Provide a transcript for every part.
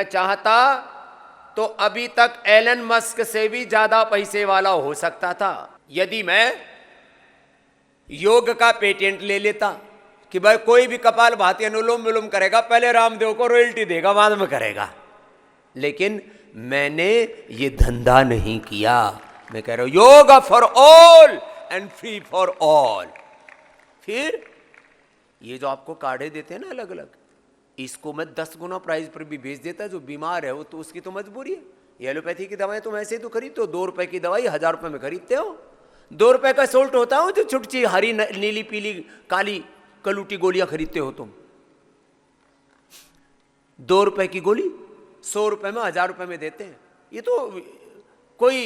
चाहता तो अभी तक एलन मस्क से भी ज्यादा पैसे वाला हो सकता था। यदि मैं योग का पेटेंट ले लेता कि भाई कोई भी कपाल भाती अनुलोम विलोम करेगा, पहले रामदेव को रॉयल्टी देगा, बाद में करेगा, लेकिन मैंने ये धंधा नहीं किया। मैं कह रहा हूं yoga for all and free for all. फिर ये जो आपको काढ़े देते हैं ना अलग अलग, इसको मैं 10 गुना प्राइस पर भी बेच देता। जो बीमार है वो तो उसकी तो मजबूरी है। ये एलोपैथी की दवाएं तुम ऐसे ही तो खरीदते हो, 2 रुपए की दवाई 1000 रुपए में खरीदते हो। 2 रुपए का सोल्ट होता हो जो छुटची हरी नीली पीली काली कलूटी गोलियां खरीदते हो तुम। 2 रुपए की गोली 100 रुपए में 1000 रुपए में देते हैं। ये तो कोई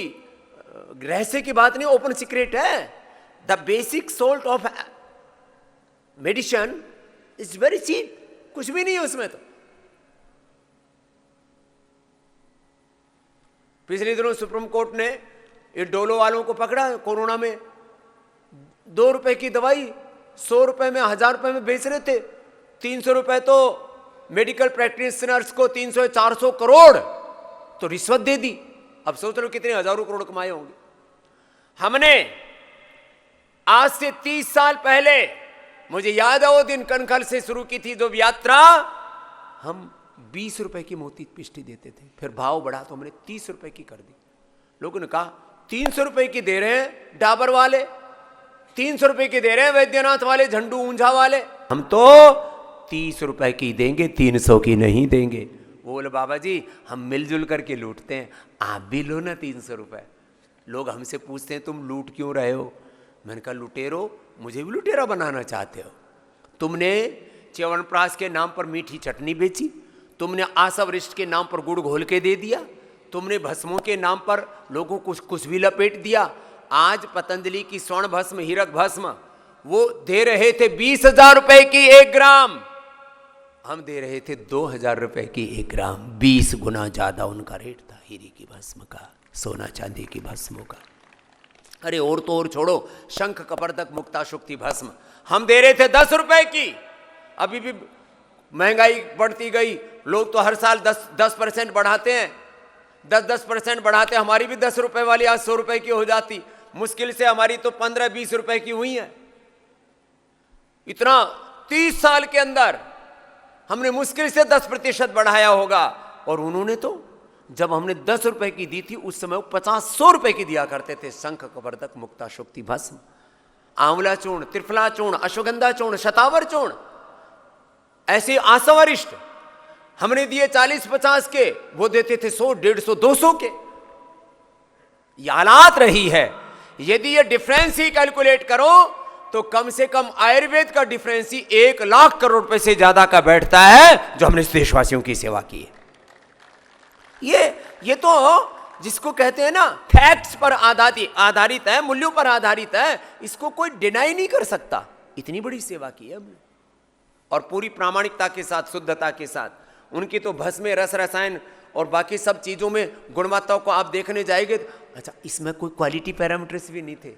रहस्य की बात नहीं, ओपन सीक्रेट है। The basic salt of medicine is very cheap, कुछ भी नहीं है उसमें। तो पिछले दिनों सुप्रीम कोर्ट ने ये डोलो वालों को पकड़ा कोरोना में। 2 रुपए की दवाई 100 रुपए में 1000 रुपए में बेच रहे थे। 300 रुपए तो मेडिकल प्रैक्टिशनर्स को 300-400 करोड़ तो रिश्वत दे दी। अब सोच लो कितने हजारों करोड़ कमाए होंगे। हमने आज से 30 साल पहले, मुझे याद है वो दिन, कनखल से शुरू की थी जो यात्रा। हम 20 रुपए की मोती पिष्टी देते थे, फिर भाव बढ़ा तो हमने 30 रुपए की कर दी। लोगों ने कहा 300 रुपए की दे रहे हैं डाबर वाले, 300 रुपए की दे रहे हैं वैद्यनाथ वाले, झंडू ऊंझा वाले, हम तो 30 रुपए की देंगे, 300 की नहीं देंगे। वो बोले बाबा जी हम मिलजुल करके लूटते हैं, आप भी लो ना 300 रुपए। लोग हमसे पूछते हैं तुम लूट क्यों रहे हो? मैंने कहा लुटेरो, मुझे भी लुटेरा बनाना चाहते हो? तुमने च्यवनप्राश के नाम पर मीठी चटनी बेची, तुमने आशावरिष्ठ के नाम पर गुड़ घोल के दे दिया, तुमने भस्मों के नाम पर लोगों को कुछ भी लपेट दिया। आज पतंजलि की स्वर्ण भस्म, हीरक भस्म, वो दे रहे थे 20,000 रुपए की 1 ग्राम, हम दे रहे थे 2,000 रुपए की 1 ग्राम। 20 गुना ज्यादा उनका रेट था हीरे की भस्म का, सोना चांदी की भस्मों का। अरे और तो और छोड़ो, शंख कपर्दक मुक्ता शुक्ति भस्म हम दे रहे थे 10 रुपए की। अभी भी महंगाई बढ़ती गई, लोग तो हर साल 10% बढ़ाते हैं, 10% बढ़ाते। हमारी भी 10 रुपए वाली आज 100 रुपए की हो जाती, मुश्किल से हमारी तो 15-20 रुपए की हुई है। इतना 30 साल के अंदर हमने मुश्किल से 10% बढ़ाया होगा। और उन्होंने तो जब हमने 10 रुपए की दी थी उस समय वो 50-100 रुपए की दिया करते थे। शंख कपर्दक मुक्ता शुक्ति भस्म, आंवला चूर्ण, त्रिफला चूर्ण, अश्वगंधा चूर्ण, शतावर चूर्ण, ऐसे आशावरिष्ठ हमने दिए 40-50 के, वो देते थे 100, 150, 200 के। ये हालात रही है। यदि ये डिफरेंस ही कैलकुलेट करो तो कम से कम आयुर्वेद का डिफरेंस ही 1 लाख करोड़ रुपए से ज्यादा का बैठता है जो हमने इस देशवासियों की सेवा की है। ये तो जिसको कहते हैं ना फैक्ट्स पर आधारित है, मूल्यों पर आधारित है, इसको कोई डिनाई नहीं कर सकता। इतनी बड़ी सेवा की है हमने, और पूरी प्रामाणिकता के साथ, शुद्धता के साथ। उनकी तो भस्म, रस, रसायन और बाकी सब चीजों में गुणवत्ता को आप देखने जाएंगे। अच्छा, इसमें कोई क्वालिटी पैरामीटर्स भी नहीं थे।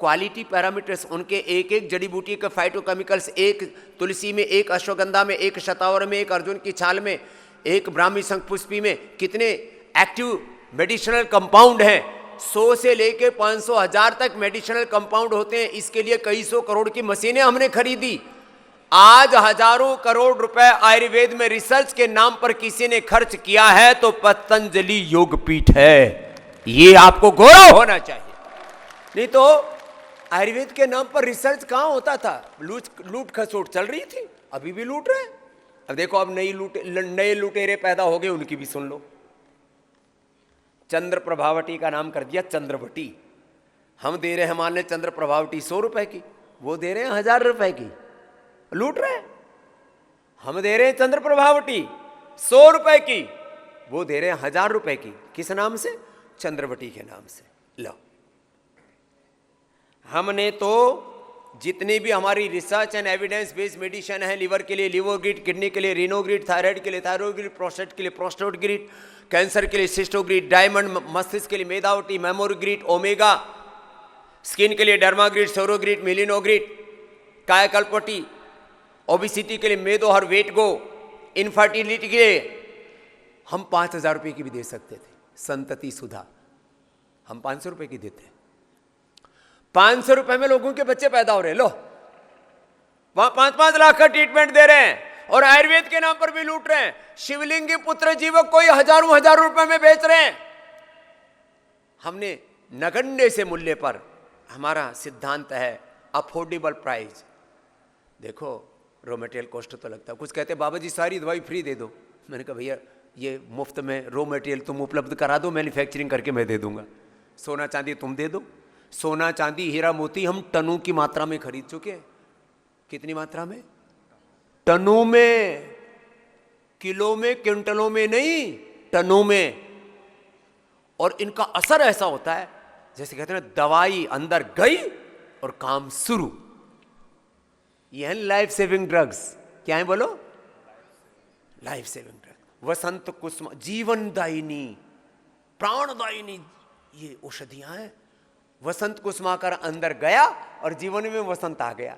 क्वालिटी पैरामीटर्स उनके एक एक जड़ी बूटी के फाइटोकेमिकल्स, एक तुलसी में, एक अश्वगंधा में, एक शतावर में, एक अर्जुन की छाल में, एक ब्राह्मी शंखपुष्पी में कितने एक्टिव मेडिसिनल कंपाउंड हैं। 100 से लेके 500,000 तक मेडिसिनल कंपाउंड होते हैं। इसके लिए कई सौ करोड़ की मशीनें हमने खरीदी। आज हजारों करोड़ रुपए आयुर्वेद में रिसर्च के नाम पर किसी ने खर्च किया है तो पतंजलि योगपीठ है। ये आपको गौरव होना चाहिए। नहीं तो आयुर्वेद के नाम पर रिसर्च कहां होता था? लूट खसोट चल रही थी, अभी भी लूट रहे हैं। अब देखो, अब नए लुटेरे पैदा हो गए, उनकी भी सुन लो। चंद्र प्रभावटी का नाम कर दिया चंद्रवटी। हम दे रहे हैं, मान ले चंद्र प्रभावटी 100 रुपए की, वो दे रहे हैं 1000 रुपए की, लूट रहे हैं। हम दे रहे हैं चंद्र प्रभावटी 100 रुपए की, वो दे रहे हैं 1000 रुपए की। किस नाम से? चंद्रवटी के नाम से। लो, हमने तो जितनी भी हमारी research and evidence based medicine है, लिवर के लिए लिवोग्रिड, किडनी के लिए रीनोग्रिड, थायराइड के लिए थायरोग्रिड, प्रोस्टेट के लिए प्रोस्टेटग्रिड, कैंसर के लिए सिस्टोग्रिड, डायमंड, मस्तिष्क के लिए मेदावटी, मेमोग्रिड, ओमेगा, स्किन के लिए डर्माग्रिड, सोरोग्रिड, मिलिनोग्रिड, कायाकल्पटी, ओबिसिटी के लिए मेदोहर, वेट गो, इनफर्टिलिटी के लिए हम 5,000 रुपये की भी दे सकते थे। संतति सुधा हम 500 रुपये की देते हैं। 500 रुपये में लोगों के बच्चे पैदा हो रहे हैं। लो, वहां 5-5 लाख का ट्रीटमेंट दे रहे हैं और आयुर्वेद के नाम पर भी लूट रहे हैं। शिवलिंगी पुत्र जीवक कोई हजारों रुपए में बेच रहे हैं। हमने नगण्य से मूल्य पर, हमारा सिद्धांत है अफोर्डेबल प्राइस। देखो रॉ मटेरियल कॉस्ट तो लगता है, कुछ कहते हैं बाबा जी सारी दवाई फ्री दे दो। मैंने कहा भैया ये मुफ्त में रॉ मटेरियल तुम उपलब्ध करा दो, मैन्युफैक्चरिंग करके मैं दे दूंगा। सोना चांदी तुम दे दो। सोना चांदी हीरा मोती हम टनों की मात्रा में खरीद चुके हैं। कितनी मात्रा में? टनों में, किलो में, क्विंटलों में नहीं, टनों में। और इनका असर ऐसा होता है जैसे कहते हैं ना, दवाई अंदर गई और काम शुरू। ये है लाइफ सेविंग ड्रग्स। क्या है बोलो? Life saving drug. Vasant Kusum, जीवनदायिनी, प्राणदायिनी ये औषधियां हैं। वसंत कुसुमाकर अंदर गया और जीवन में वसंत आ गया।